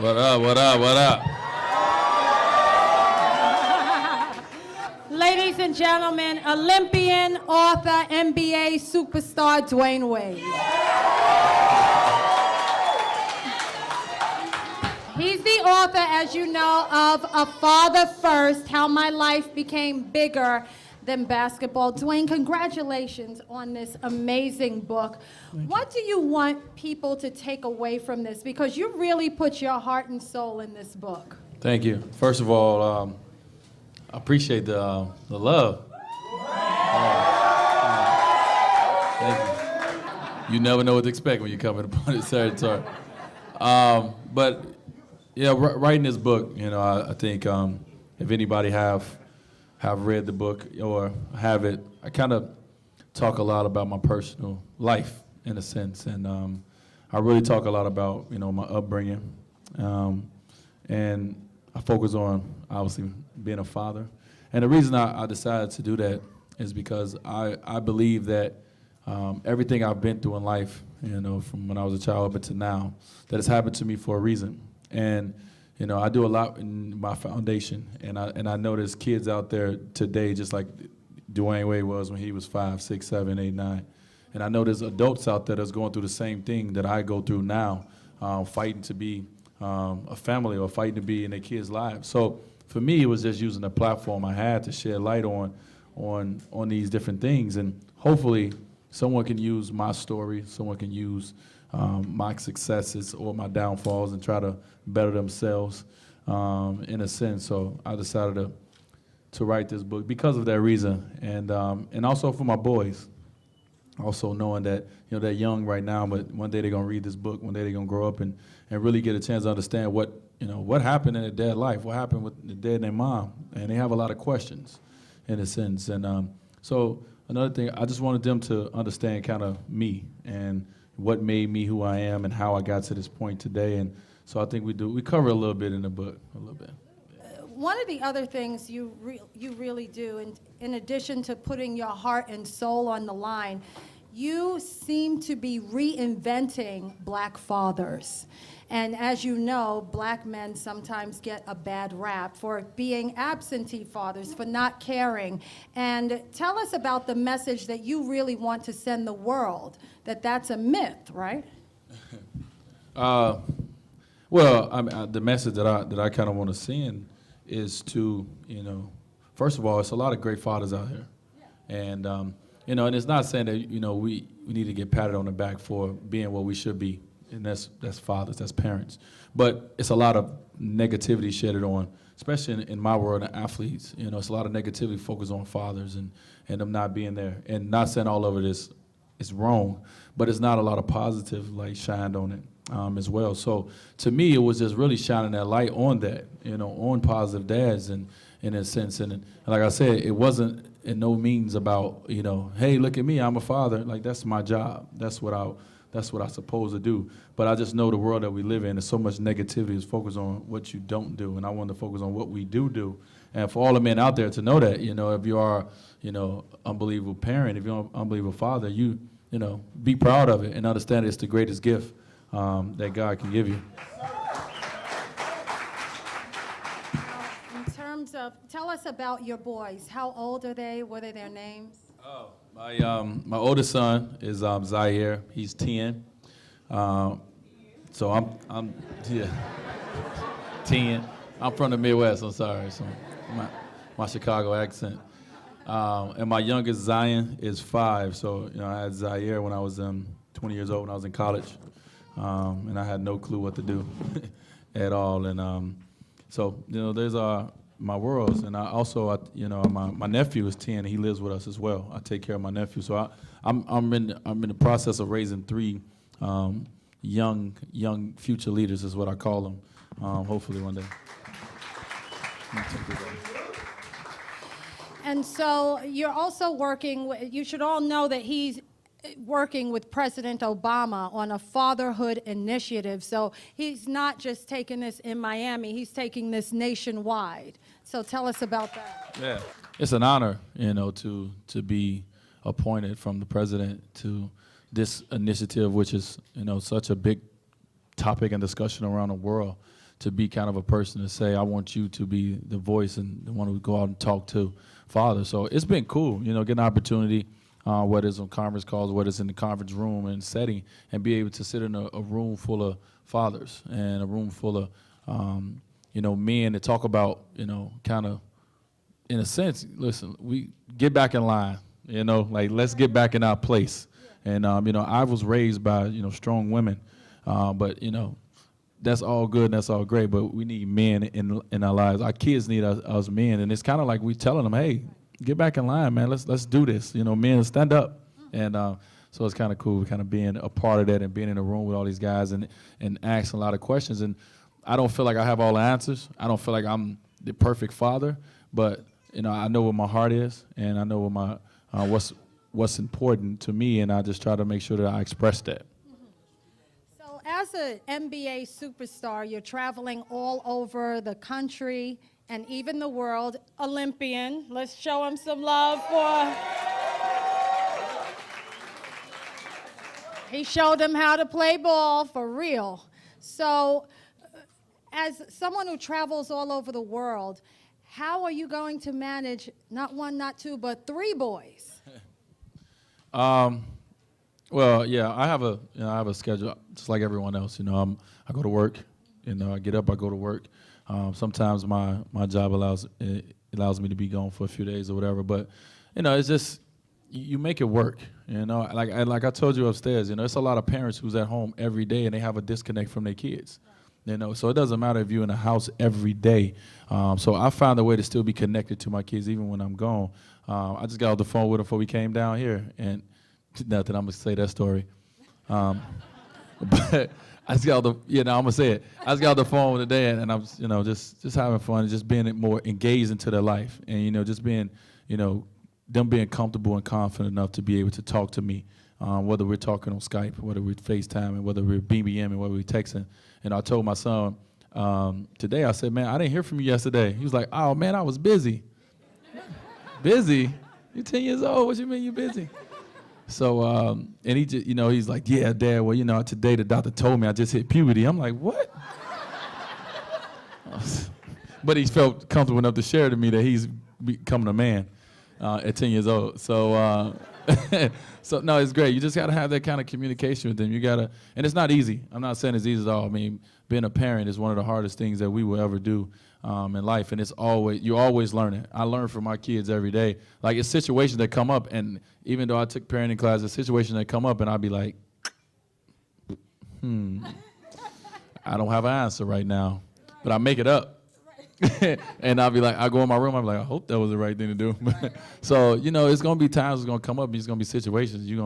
What up, what up, what up? Ladies and gentlemen, Olympian, author, NBA superstar Dwyane Wade. He's the author, as you know, of A Father First, How My Life Became Bigger Than Basketball. Dwyane, congratulations on this amazing book. What do you want people to take away from this? Because you really put your heart and soul in this book. Thank you. First of all, I appreciate the love. Thank you. You never know what to expect when you come upon this territory. But yeah, writing this book, you know, I think if anybody have read the book or have it, I kind of talk a lot about my personal life in a sense, and I really talk a lot about, you know, my upbringing, and I focus on obviously being a father. And the reason I decided to do that is because I believe that everything I've been through in life, you know, from when I was a child up until now, that has happened to me for a reason. And you know, I do a lot in my foundation, and I know there's kids out there today, just like Dwyane Wade was when he was 5, 6, 7, 8, 9. And I know there's adults out there that's going through the same thing that I go through now, fighting to be a family or fighting to be in their kids' lives. So for me, it was just using the platform I had to shed light on these different things, and hopefully someone can use my story, someone can use my successes or my downfalls and try to better themselves in a sense. So I decided to write this book because of that reason, and also for my boys. Also knowing that, you know, they're young right now, but one day they're gonna read this book, one day they're gonna grow up and really get a chance to understand what happened in their dad's life, what happened with the dad and their mom, and they have a lot of questions in a sense. And so another thing, I just wanted them to understand kind of me and what made me who I am and how I got to this point today. And so I think we cover a little bit in the book, a little bit. One of the other things you really do, in addition to putting your heart and soul on the line, you seem to be reinventing black fathers. And as you know, black men sometimes get a bad rap for being absentee fathers, for not caring. And tell us about the message that you really want to send the world, that that's a myth, right? Well, the message that I kind of want to send is to, you know, first of all, it's a lot of great fathers out here. Yeah. And, you know, and it's not saying that, you know, we need to get patted on the back for being what we should be, and that's fathers, that's parents. But it's a lot of negativity shedded on, especially in my world, the athletes. You know, it's a lot of negativity focused on fathers and them not being there. And not saying all of it is wrong, but it's not a lot of positive light shined on it. As well. So to me, it was just really shining that light on that, you know, on positive dads, and in a sense. And like I said, it wasn't in no means about, you know, hey, look at me, I'm a father. Like, that's my job. That's what I'm supposed to do. But I just know the world that we live in, there's so much negativity is focused on what you don't do, and I wanted to focus on what we do. And for all the men out there to know that, you know, if you are, you know, unbelievable parent, if you're an unbelievable father, you know, be proud of it and understand it's the greatest gift that God can give you. In terms of, tell us about your boys. How old are they? What are their names? Oh, my oldest son is Zaire. He's 10. So I'm 10. I'm from the Midwest. I'm sorry. So my Chicago accent. And my youngest Zion is 5. So, you know, I had Zaire when I was 20 years old when I was in college. And I had no clue what to do at all. And so, you know, there's my worlds. And I also, you know, my nephew is 10, and he lives with us as well. I take care of my nephew. So I'm in the process of raising 3 young future leaders is what I call them, hopefully one day. And so you're also working, you should all know that he's working with President Obama on a fatherhood initiative. So he's not just taking this in Miami, he's taking this nationwide. So tell us about that. Yeah, it's an honor, you know, to be appointed from the president to this initiative, which is, you know, such a big topic and discussion around the world, to be kind of a person to say, I want you to be the voice and the one who go out and talk to fathers. So it's been cool, getting an opportunity, whether it's on conference calls, whether it's in the conference room and setting, and be able to sit in a room full of fathers and a room full of, men to talk about, kind of, in a sense, listen, we get back in line, let's get back in our place. And, I was raised by, strong women, but, that's all good and that's all great, but we need men in our lives. Our kids need us men, and it's kind of like we telling them, hey, get back in line, man. Let's do this. Men, stand up. And so it's kind of cool kind of being a part of that and being in a room with all these guys and asking a lot of questions. And I don't feel like I have all the answers. I don't feel like I'm the perfect father, but, I know what my heart is, and I know what my what's important to me, and I just try to make sure that I express that. As an NBA superstar, you're traveling all over the country and even the world. Olympian, let's show him some love for. He showed them how to play ball for real. So, as someone who travels all over the world, how are you going to manage not one, not two, but three boys? Well, yeah, I have a schedule just like everyone else. I go to work. I get up, I go to work. Sometimes my job allows me to be gone for a few days or whatever. But it's just you make it work. Like I told you upstairs. It's a lot of parents who's at home every day and they have a disconnect from their kids. So it doesn't matter if you're in the house every day. So I found a way to still be connected to my kids even when I'm gone. I just got off the phone with them before we came down here, and nothing, I'm gonna say that story. But I just got I'm gonna say it. I just got off the phone with today, and I'm, just having fun, and just being more engaged into their life, and just being, them being comfortable and confident enough to be able to talk to me, whether we're talking on Skype, whether we're FaceTiming, whether we're BBMing, whether we're texting. And I told my son today, I said, man, I didn't hear from you yesterday. He was like, oh man, I was busy. Busy? You're 10 years old. What you mean you busy? So, and he just, he's like, yeah, Dad, well, today the doctor told me I just hit puberty. I'm like, what? But he felt comfortable enough to share to me that he's becoming a man at 10 years old. So, so no, it's great. You just got to have that kind of communication with them. You got to, and it's not easy. I'm not saying it's easy at all. I mean, being a parent is one of the hardest things that we will ever do in life, and you're always learning. I learn from my kids every day. Like, it's situations that come up, and even though I took parenting classes, situations that come up, and I'll be like, I don't have an answer right now, but I make it up. And I'll be like, I go in my room, I'll be like, I hope that was the right thing to do. So, it's going to be times it's going to come up, and it's going to be situations you're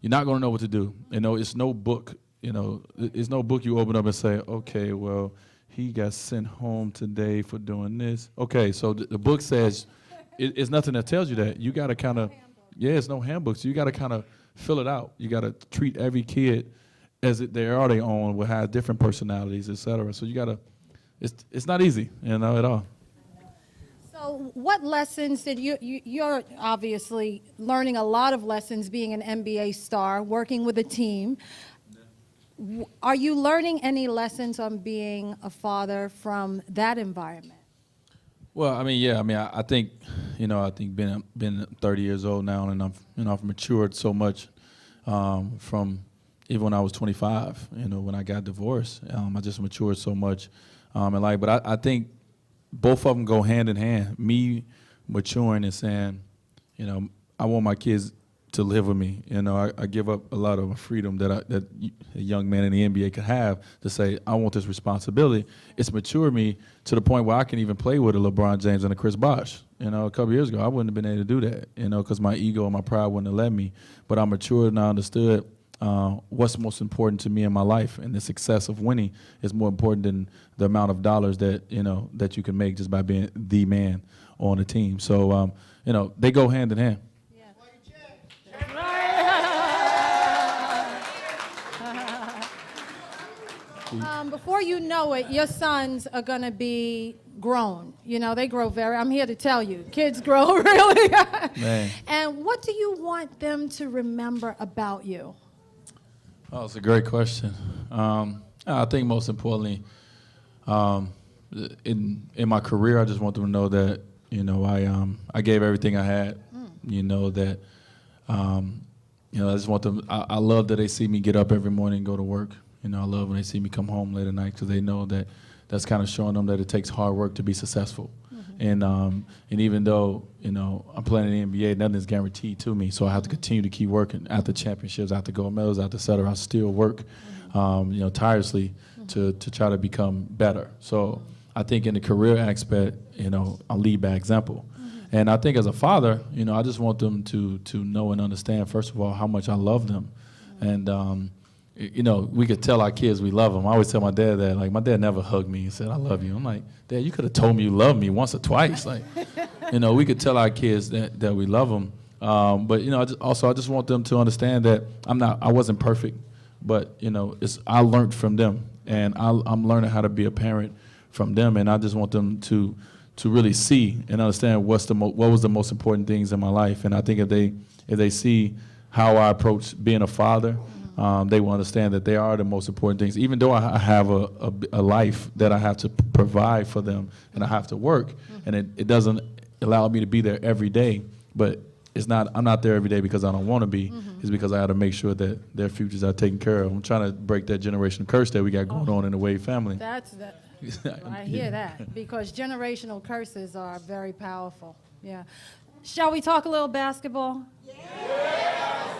not going to know what to do. It's no book, it's no book you open up and say, okay, well, he got sent home today for doing this. Okay, so the book says, it's nothing that tells you that. You got to kind of, it's no handbook, so you got to kind of fill it out. You got to treat every kid as they are their own, will have different personalities, et cetera. So you got to, it's not easy, at all. So what lessons did you're obviously learning a lot of lessons being an NBA star, working with a team. Are you learning any lessons on being a father from that environment? Well, I think, I think been 30 years old now, and I've matured so much from even when I was 25, when I got divorced. I just matured so much in life. But I think both of them go hand in hand. Me maturing and saying, I want my kids to live with me. I give up a lot of freedom that a young man in the NBA could have to say, I want this responsibility. It's matured me to the point where I can even play with a LeBron James and a Chris Bosh. A couple years ago, I wouldn't have been able to do that, because my ego and my pride wouldn't have let me. But I matured and I understood what's most important to me in my life, and the success of winning is more important than the amount of dollars that that you can make just by being the man on a team. So they go hand in hand. Before you know it, your sons are going to be grown. They grow I'm here to tell you, kids grow really. Man. And what do you want them to remember about you? Oh, it's a great question. I think most importantly, in my career, I just want them to know that, you know, I gave everything I had. You know that, you know, I just want them. I love that they see me get up every morning and go to work. You know, I love when they see me come home late at night because they know that that's kind of showing them that it takes hard work to be successful. And even though, you know, I'm playing in the NBA, nothing is guaranteed to me. So I have to continue to keep working after championships, after gold medals, after et cetera. I still work, you know, tirelessly to try to become better. So I think in the career aspect, you know, I lead by example. And I think as a father, you know, I just want them to know and understand, first of all, how much I love them. And, you know, we could tell our kids we love them. I always tell my dad that. Like, my dad never hugged me and said, I love you. I'm like, Dad, you could have told me you love me once or twice. Like, you know, we could tell our kids that we love them. But, you know, I just want them to understand that I wasn't perfect. But, you know, I learned from them. And I'm learning how to be a parent from them. And I just want them to really see and understand what was the most important things in my life. And I think if they see how I approach being a father, they will understand that they are the most important things. Even though I have a life that I have to provide for them and I have to work, and it doesn't allow me to be there every day, but I'm not there every day because I don't want to be. It's because I have to make sure that their futures are taken care of. I'm trying to break that generational curse that we got going on in the Wade family. I hear that, because generational curses are very powerful. Yeah. Shall we talk a little basketball? Yeah.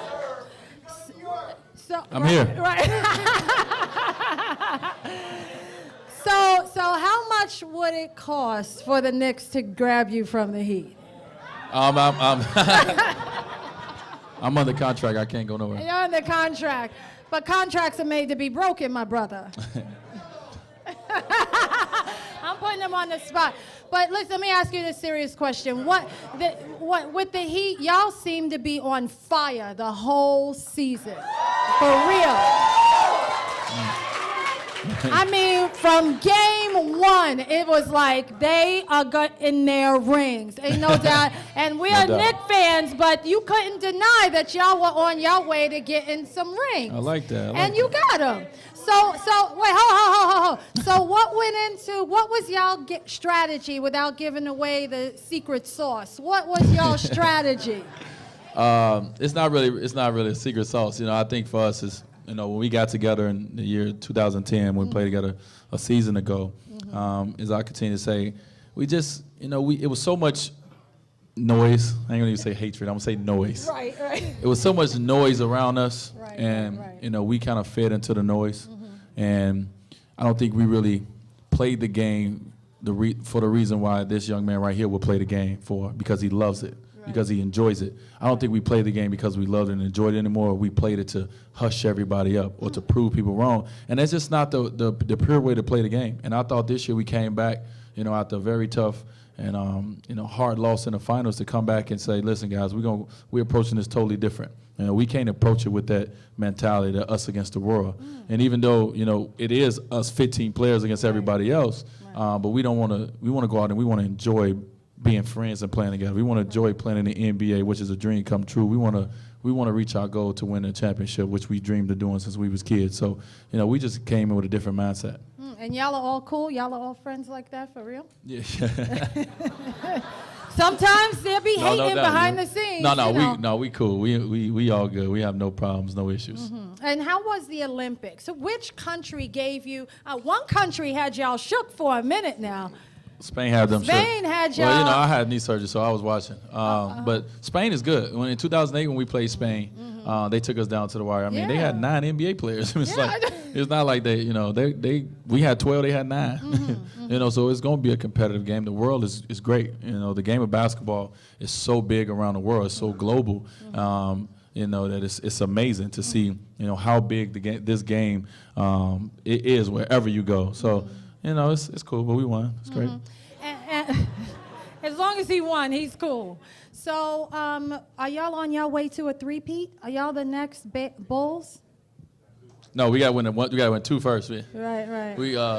So, I'm here. Right. So how much would it cost for the Knicks to grab you from the Heat? I'm under contract. I can't go nowhere. You're under contract, but contracts are made to be broken, my brother. I'm putting them on the spot. But listen, let me ask you this serious question. What with the Heat, y'all seem to be on fire the whole season. For real. I mean, from game one, it was like they are in their rings. Ain't no doubt. And we are Knicks fans, but you couldn't deny that y'all were on your way to getting some rings. I like that. You got them. So wait, ho. So what was y'all strategy without giving away the secret sauce? What was y'all strategy? It's not really a secret sauce. You know, I think for us is, you know, when we got together in the year 2010, when we played together a season ago, as I continue to say, we just, you know, it was so much noise. I ain't gonna even say hatred. I'm gonna say noise. Right. It was so much noise around us, Right. You know, we kind of fed into the noise, and I don't think we really played the game for the reason why this young man right here will play the game because he loves it. Because he enjoys it. I don't think we played the game because we loved it and enjoyed it anymore. We played it to hush everybody up or to prove people wrong. And that's just not the pure way to play the game. And I thought this year we came back, you know, after a very tough and you know, hard loss in the finals, to come back and say, listen, guys, we're approaching this totally different. You know, we can't approach it with that mentality, that us against the world. And even though, you know, it is us 15 players against everybody else, but we want to go out and we want to enjoy being friends and playing together. We want to enjoy playing in the NBA, which is a dream come true. We want to reach our goal to win a championship, which we dreamed of doing since we was kids. So, you know, we just came in with a different mindset. And y'all are all cool? Y'all are all friends like that, for real? Yeah. Sometimes there be hating behind the scenes. We cool. We all good. We have no problems, no issues. And how was the Olympics? So which country gave you? One country had y'all shook for a minute now. Spain had them. Spain had y'all. Well, you know, I had knee surgery, so I was watching. But Spain is good. In 2008, when we played Spain, they took us down to the wire. I mean, they had 9 NBA players. It's not like they, you know, we had 12, they had 9. You know, so it's going to be a competitive game. The world is great. You know, the game of basketball is so big around the world. It's so global. You know, that it's amazing to see, you know, how big this game it is wherever you go. So. You know, it's cool, but we won. It's great. And as long as he won, he's cool. So, are y'all on your way to a three-peat? Are y'all the next Bulls? No, we got to win. We got to win 2 first. Right.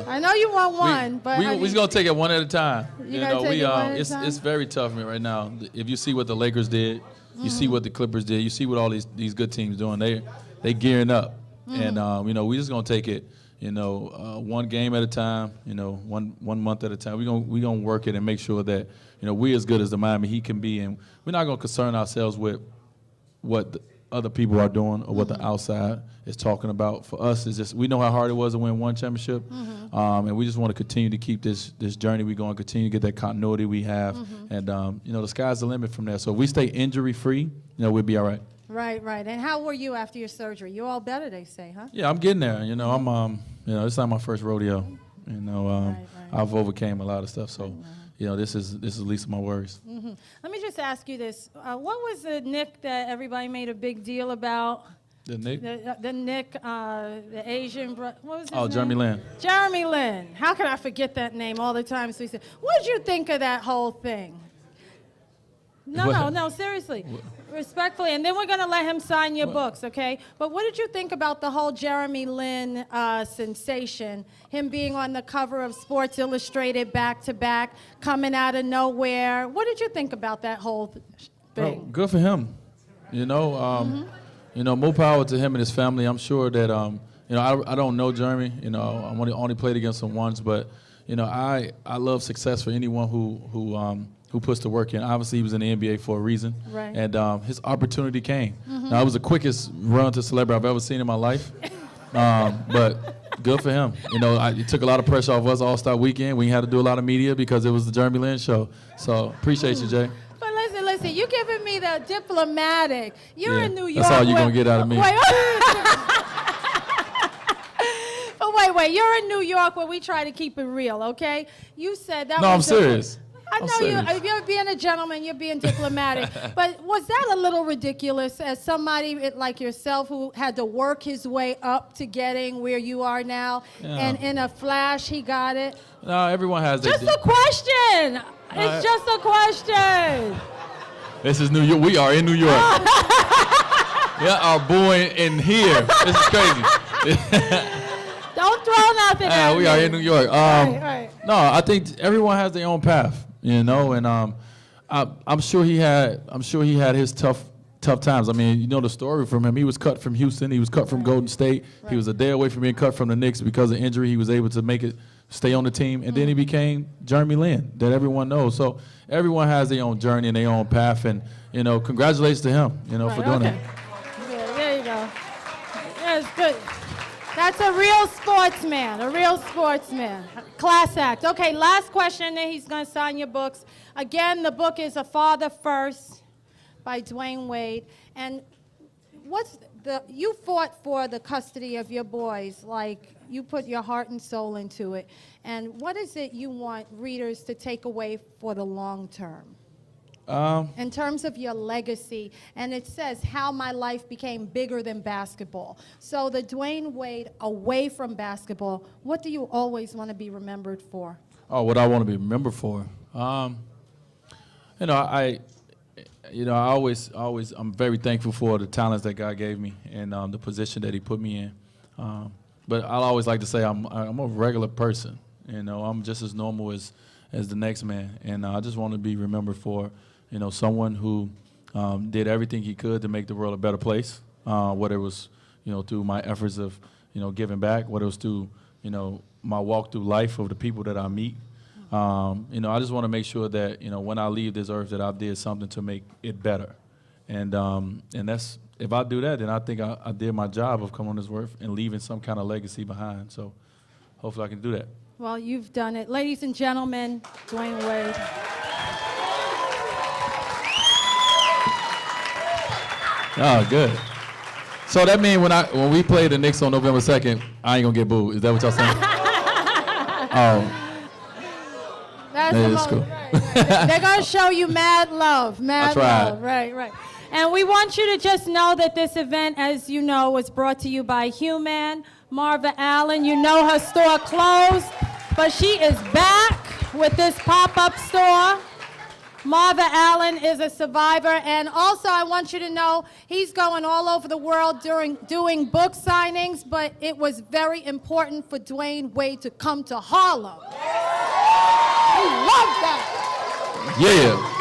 I know you want one, but we're gonna take it one at a time. You know, take it one at a time? It's very tough for me right now. If you see what the Lakers did, you see what the Clippers did, you see what all these good teams doing. They gearing up. And you know, we just gonna take it, you know, one game at a time, you know, one month at a time. We gonna work it and make sure that, you know, we as good as the Miami Heat can be, and we're not gonna concern ourselves with what the other people are doing or what the outside is talking about. For us, it's just we know how hard it was to win one championship, and we just want to continue to keep this journey we going, continue to get that continuity we have, and you know, the sky's the limit from there. So if we stay injury free, you know, we'll be all right. Right, right. And how were you after your surgery? You're all better, they say, huh? Yeah, I'm getting there. You know, you know, it's not my first rodeo. You know, I've overcame a lot of stuff, so you know, this is the least of my worries. Let me just ask you this: what was the Nick that everybody made a big deal about? The Nick? The Nick, the Asian, what was his name? Oh, Jeremy Lin. Jeremy Lin. How can I forget that name all the time? So he said, what did you think of that whole thing? No, seriously. Respectfully, and then we're going to let him sign your books, okay? But what did you think about the whole Jeremy Lin sensation, him being on the cover of Sports Illustrated back-to-back, coming out of nowhere? What did you think about that whole thing? Oh, good for him. You know, you know, more power to him and his family. I'm sure that, you know, I don't know Jeremy. You know, I only played against him once, but, you know, I love success for anyone who puts the work in. Obviously, he was in the NBA for a reason, right. And his opportunity came. Now, it was the quickest run to celebrity I've ever seen in my life, but good for him. You know, it took a lot of pressure off us All-Star Weekend. We had to do a lot of media because it was the Jeremy Lin show. So appreciate you, Jay. But listen, you're giving me the diplomatic. You're in New York. That's all you're going to get out of me. But wait, you're in New York where we try to keep it real, okay? You said that No, I'm serious. I know you're being a gentleman, you're being diplomatic. But was that a little ridiculous as somebody like yourself who had to work his way up to getting where you are now, and in a flash he got it? No, everyone has Just a question. It's just a question. This is New York. We are in New York. Yeah, our boy in here. This is crazy. Don't throw nothing at me. We are in New York. Right. No, I think everyone has their own path, you know, and I'm sure he had his tough times. I mean, you know the story from him. He was cut from Houston. He was cut from Golden State. Right. He was a day away from being cut from the Knicks because of injury. He was able to stay on the team, and then he became Jeremy Lin, that everyone knows. So everyone has their own journey and their own path, and you know, congratulations to him, you know, for doing it. Yeah, there you go. That's good. That's a real sportsman, class act. Okay, last question, then he's going to sign your books. Again, the book is A Father First by Dwyane Wade. And you fought for the custody of your boys, like you put your heart and soul into it. And what is it you want readers to take away for the long term? In terms of your legacy, and it says how my life became bigger than basketball. So the Dwyane Wade away from basketball, what do you always want to be remembered for? Oh, what I want to be remembered for? You know, I always, I'm very thankful for the talents that God gave me and the position that He put me in. But I always like to say I'm a regular person. You know, I'm just as normal as the next man, and I just want to be remembered for, you know, someone who did everything he could to make the world a better place, whether it was, you know, through my efforts of, you know, giving back, whether it was through, you know, my walk through life of the people that I meet. You know, I just want to make sure that, you know, when I leave this earth that I did something to make it better. And that's, if I do that, then I think I did my job of coming on this earth and leaving some kind of legacy behind. So hopefully I can do that. Well, you've done it. Ladies and gentlemen, Dwyane Wade. Oh, good. So that means when we play the Knicks on November 2nd, I ain't gonna get booed. Is that what y'all saying? That's cool. Right. They're gonna show you mad love, love. Right. And we want you to just know that this event, as you know, was brought to you by Hue-Man. Marva Allen, you know her store closed, but she is back with this pop-up store. Marva Allen is a survivor, and also I want you to know he's going all over the world doing book signings, but it was very important for Dwyane Wade to come to Harlem. He loved that. Yeah.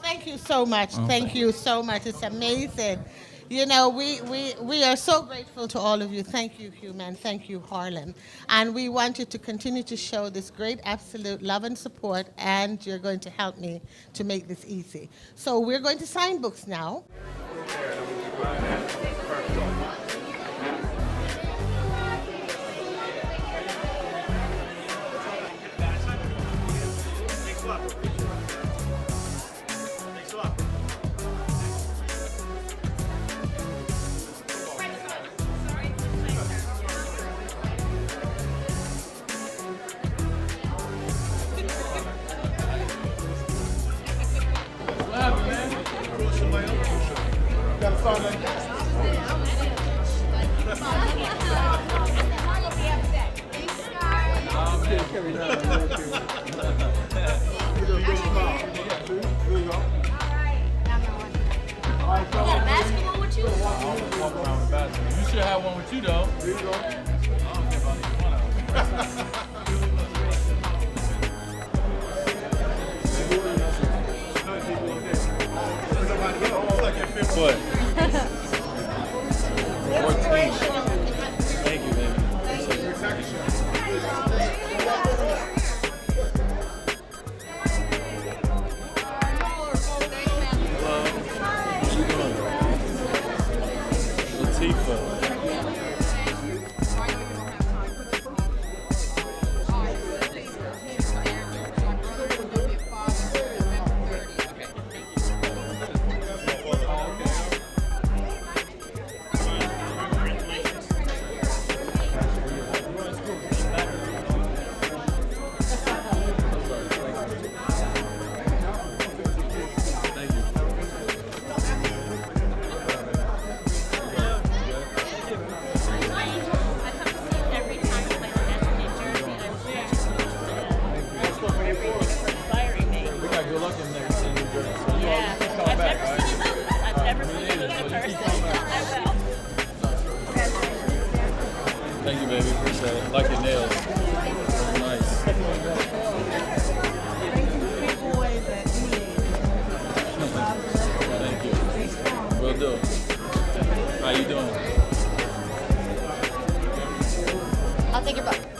Thank you so much. Thank you so much. It's amazing. You know, we are so grateful to all of you. Thank you, Hue-Man. Thank you, Harlem. And we want you to continue to show this great absolute love and support, and you're going to help me to make this easy. So we're going to sign books now. Basketball with you? You should have one with you, though. There you go. I don't care about either one of them. What? 14. Thank you, baby. Hello. How you doing? Latifah. Thank you, baby. Appreciate it. Like your nails. Very nice. Thank you. Will do. How you doing? I'll take your book.